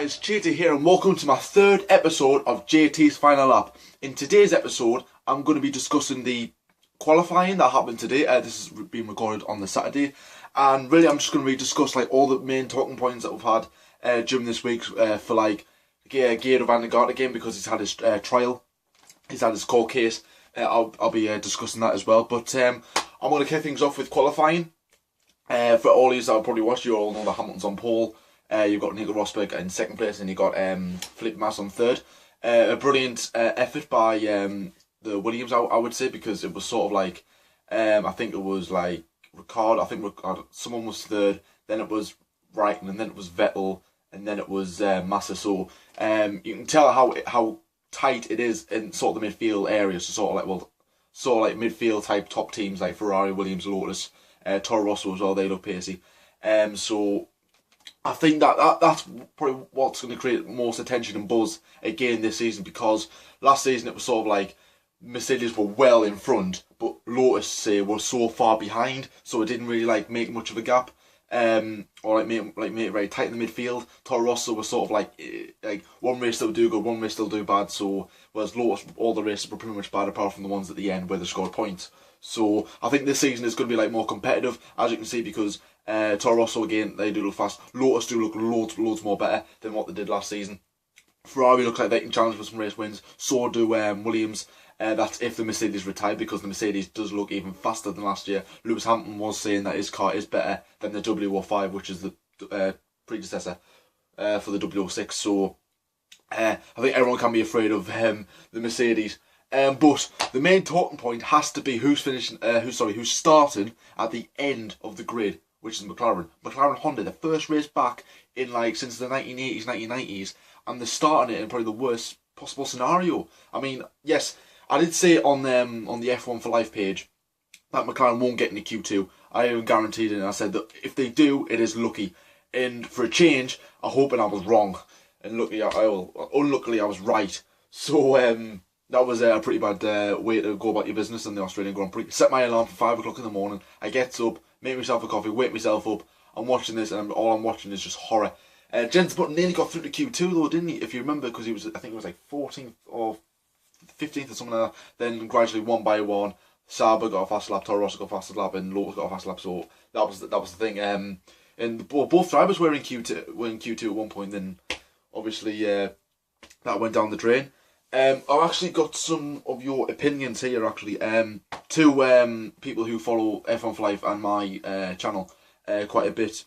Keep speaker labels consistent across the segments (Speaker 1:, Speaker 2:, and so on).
Speaker 1: guys, JT here and welcome to my third episode of JT's Final Lap. In today's episode, I'm going to be discussing the qualifying that happened today. This has been recorded on the Saturday, and really I'm just going to discuss like all the main talking points that we've had during this week for like Giedo Van der Garde again, because he's had his trial, he's had his court case. I'll be discussing that as well, but I'm going to kick things off with qualifying. For all of you that have probably watched, you all know that Hamilton's on pole. You've got Nico Rosberg in second place, and you've got Felipe Massa on third. A brilliant effort by the Williams, I would say, because it was sort of like, I think it was like someone was third, then it was Raikkonen, and then it was Vettel, and then it was Massa. So you can tell how tight it is in sort of the midfield areas. So sort of like midfield type top teams like Ferrari, Williams, Lotus, Toro Rosso as well. They look pacey. So I think that's probably what's going to create most attention and buzz again this season, because last season it was sort of like Mercedes were well in front, but Lotus say were so far behind, so it didn't really like make much of a gap, or make it very tight in the midfield. Toro Rosso was sort of like one race they'll do good, one race they'll do bad. So whereas Lotus, all the races were pretty much bad apart from the ones at the end where they scored points. So I think this season is going to be like more competitive, as you can see, because Toro Rosso again, they do look fast. Lotus do look loads more better than what they did last season. Ferrari look like they can challenge for some race wins. So do Williams. That's if the Mercedes retired, because the Mercedes does look even faster than last year. Lewis Hamilton was saying that his car is better than the W05, which is the predecessor for the W06. So I think everyone can be afraid of the Mercedes. But the main talking point has to be who's starting at the end of the grid, which is McLaren. McLaren Honda, the first race back in since the 1980s, 1990s, and they're starting it in probably the worst possible scenario. I mean, yes, I did say on the F1 for Life page that McLaren won't get into Q2. I even guaranteed it, and I said that if they do, it is lucky. And for a change, I hope I was wrong. And unluckily, I was right. So that was a pretty bad way to go about your business in the Australian Grand Prix. Set my alarm for 5 o'clock in the morning. I get up, make myself a coffee, wake myself up. I'm watching this, and all I'm watching is just horror. Jensen Button nearly got through to Q2 though, didn't he? If you remember, because I think it was like 14th or 15th or something like that. Then gradually, one by one, Sauber got a fast lap, Toro Rosso got a fast lap, and Lotus got a fast lap. So that was the thing. And both drivers were in Q2 at one point. Then obviously that went down the drain. I've actually got some of your opinions here. Actually, two people who follow F1 for Life and my channel quite a bit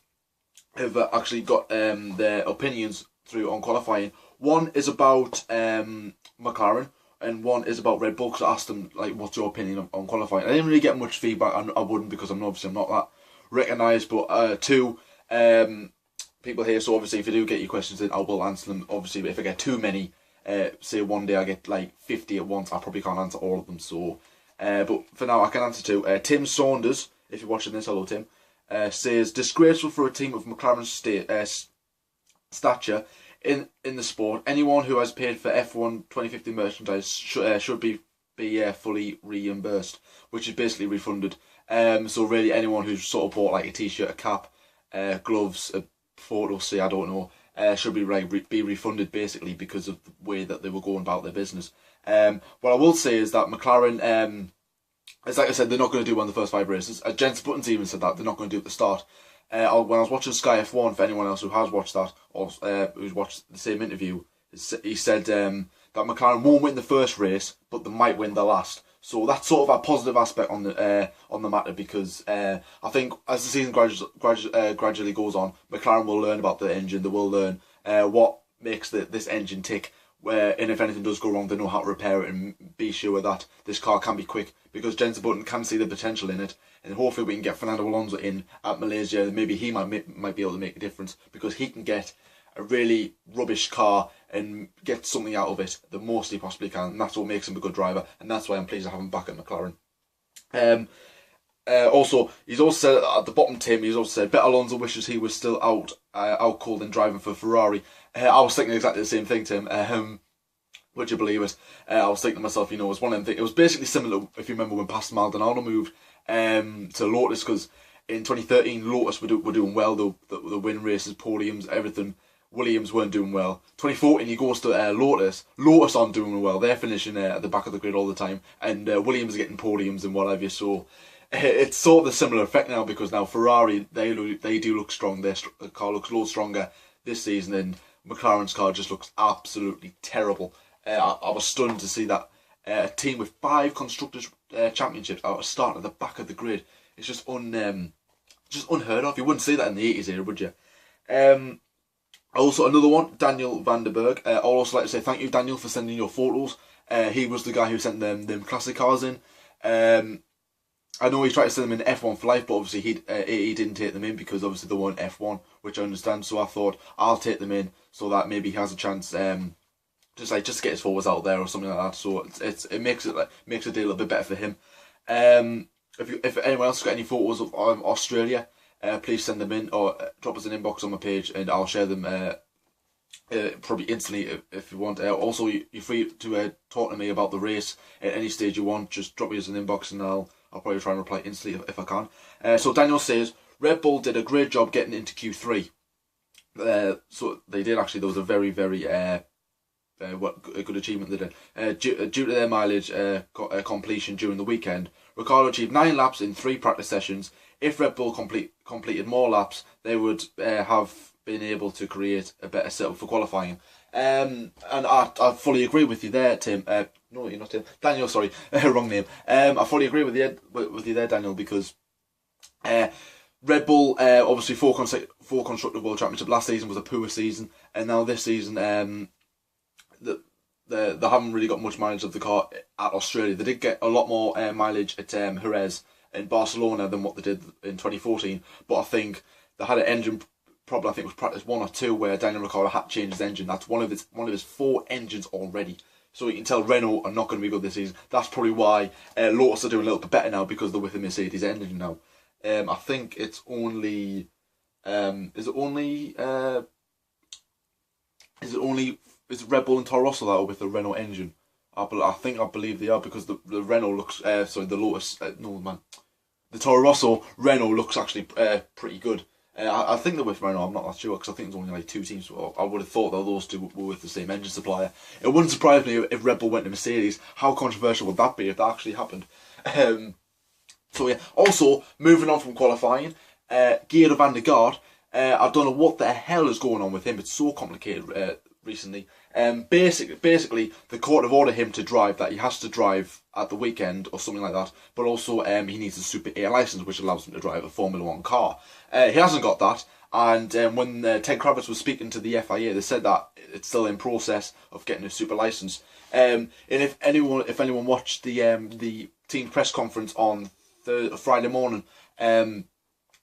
Speaker 1: have actually got their opinions through on qualifying. One is about McLaren, and one is about Red Bull. Because I asked them like, "What's your opinion on qualifying?" I didn't really get much feedback. I wouldn't, because I'm not that recognised. But two people here. So obviously, if you do get your questions in, I will answer them. Obviously, but if I get too many, say one day I get like 50 at once, I probably can't answer all of them. So, but for now I can answer two. Tim Saunders, if you're watching this, hello Tim, says disgraceful for a team of McLaren's stature in the sport. Anyone who has paid for F1 2015 merchandise should be fully reimbursed, which is basically refunded. So really anyone who's sort of bought like a t-shirt, a cap, gloves, a photo, say I don't know, should be refunded basically, because of the way that they were going about their business. What I will say is that McLaren, it's like I said, they're not going to do one of the first 5 races. Jensen Button's even said that they're not going to do it at the start. When I was watching Sky F1, for anyone else who has watched that, or who's watched the same interview, he said that McLaren won't win the first race, but they might win the last. So that's sort of a positive aspect on the matter, because I think as the season gradually goes on, McLaren will learn about the engine. They will learn what makes this engine tick. And if anything does go wrong, they know how to repair it and be sure that this car can be quick, because Jensen Button can see the potential in it, and hopefully we can get Fernando Alonso in at Malaysia, and maybe he might be able to make a difference, because he can get a really rubbish car and get something out of it the most he possibly can, and that's what makes him a good driver, and that's why I'm pleased to have him back at McLaren. Also, he's also said at the bottom, Tim, he's also said, bet Alonso wishes he was still out cold and driving for Ferrari. I was thinking exactly the same thing, Tim. Would you believe it? I was thinking to myself, it was one of them things. It was basically similar, if you remember, when Pastor Maldonado moved to Lotus, because in 2013 Lotus were doing well. They win races, podiums, everything. Williams weren't doing well. 2014, he goes to Lotus. Lotus aren't doing well. They're finishing at the back of the grid all the time, and Williams are getting podiums and whatever. So it's sort of a similar effect now, because now Ferrari, they do look strong. Their car looks a lot stronger this season, and McLaren's car just looks absolutely terrible. I was stunned to see that a team with 5 constructors championships are starting at the back of the grid. It's just unheard of. You wouldn't see that in the 80s era, would you? Also, another one, Daniel Vanderberg. I'd also like to say thank you, Daniel, for sending your photos. He was the guy who sent them classic cars in. I know he tried to send them in F1 for life, but obviously he didn't take them in because obviously they weren't F1, which I understand. So I thought I'll take them in so that maybe he has a chance, just to get his photos out there or something like that. So it makes it a day a little bit better for him. If anyone else has got any photos of Australia, please send them in or drop us an inbox on my page, and I'll share them probably instantly if you want. Also, you're free to talk to me about the race at any stage you want. Just drop me as an inbox, and I'll probably try and reply instantly if I can. So Daniel says Red Bull did a great job getting into Q3. So they did actually. There was a very a good achievement they did. Due to their mileage completion during the weekend, Ricciardo achieved 9 laps in 3 practice sessions. If Red Bull completed more laps, they would have been able to create a better setup for qualifying. And I fully agree with you there, Tim. No, you're not Tim. Daniel, sorry, wrong name. I fully agree with you there, Daniel, because Red Bull obviously 4 constructor world championship. Last season was a poor season, and now this season they haven't really got much mileage of the car at Australia. They did get a lot more mileage at Jerez in Barcelona than what they did in 2014, but I think they had an engine problem. I think it was practice 1 or 2 where Daniel Ricciardo had to change his engine. That's one of his 4 engines already. So you can tell Renault are not going to be good this season. That's probably why Lotus are doing a little bit better now, because they're with the Mercedes engine now. I think it's only is it Red Bull and Toro Rosso that are with the Renault engine? I believe they are, because the Renault looks the Lotus the Toro Rosso Renault looks actually pretty good. I think they're with Renault. I'm not that sure, because I think there's only like 2 teams. I would have thought that those 2 were with the same engine supplier. It wouldn't surprise me if Red Bull went to Mercedes. How controversial would that be if that actually happened? So yeah. Also, moving on from qualifying, Giedo van der Garde. I don't know what the hell is going on with him. It's so complicated recently. Basically, the court have ordered him to drive, that he has to drive at the weekend or something like that. But also, he needs a Super A license, which allows him to drive a Formula 1 car. He hasn't got that. And when Ted Kravitz was speaking to the FIA, they said that it's still in process of getting a super license. And if anyone watched the team press conference on Friday morning,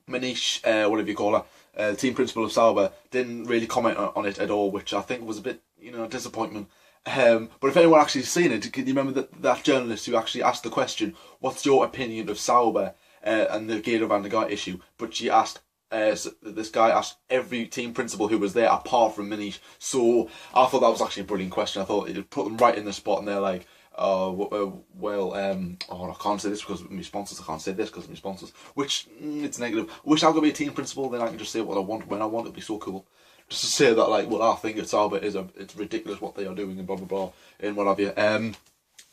Speaker 1: Manish, whatever you call her, team principal of Sauber, didn't really comment on it at all, which I think was a bit, disappointment. But if anyone actually seen it, can you remember that journalist who actually asked the question, "What's your opinion of Sauber and the Giedo van der Garde issue?" But she asked, this guy asked every team principal who was there apart from Manish. So I thought that was actually a brilliant question. I thought it put them right in the spot, and they're like, I can't say this because of my sponsors. I can't say this because of my sponsors. Which it's negative. I wish I could be a team principal, then I can just say what I want when I want. It'd be so cool. Just to say that, like, what I think at Sauber it's ridiculous what they are doing and blah blah blah and what have you.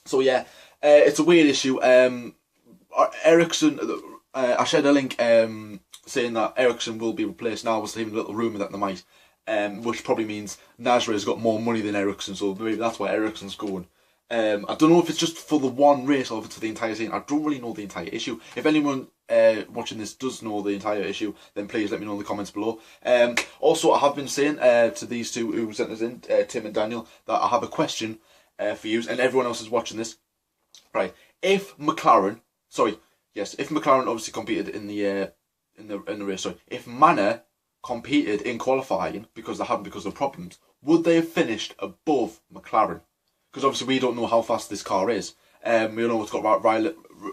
Speaker 1: So yeah, it's a weird issue. Ericsson, I shared a link saying that Ericsson will be replaced. Now I was hearing a little rumour that they might, which probably means Nasri has got more money than Ericsson, so maybe that's why Ericsson's going. I don't know if it's just for the one race or if it's for the entire season. I don't really know the entire issue. If anyone watching this does know the entire issue, then please let me know in the comments below. Also, I have been saying to these two who sent us in, Tim and Daniel, that I have a question for you, and everyone else is watching this. Right, if McLaren obviously competed in the race. Sorry, if Manor competed in qualifying because of problems, would they have finished above McLaren? Because obviously we don't know how fast this car is. We know it's got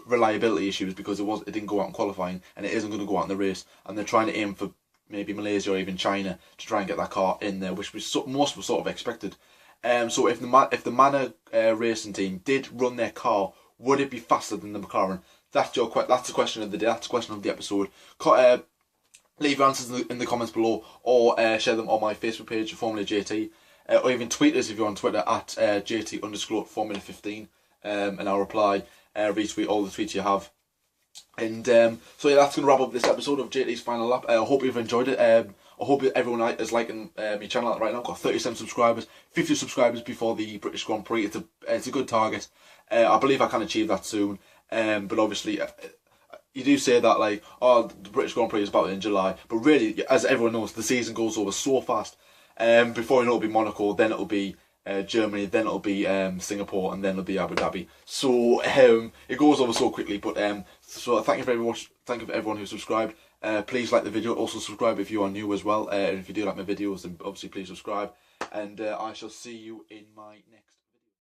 Speaker 1: reliability issues because it didn't go out in qualifying, and it isn't going to go out in the race. And they're trying to aim for maybe Malaysia or even China to try and get that car in there, which most were sort of expected. So if the Manor racing team did run their car, would it be faster than the McLaren? That's the question of the day. That's the question of the episode. leave your answers in the comments below, or share them on my Facebook page, Formula JT, or even tweet us if you're on Twitter at JT_Formula15, and I'll reply, retweet all the tweets you have. And so yeah, that's going to wrap up this episode of JT's Final Lap. I hope you've enjoyed it. I hope everyone is liking my channel right now. I've got 37 subscribers, 50 subscribers before the British Grand Prix. It's a good target. I believe I can achieve that soon. But obviously, you do say that like, oh, the British Grand Prix is about in July. But really, as everyone knows, the season goes over so fast. Before you know, it'll be Monaco, then it'll be Germany, then it'll be Singapore, and then it'll be Abu Dhabi. So it goes over so quickly. But so thank you for everyone who subscribed. Please like the video. Also subscribe if you are new as well. And if you do like my videos, then obviously please subscribe. And I shall see you in my next.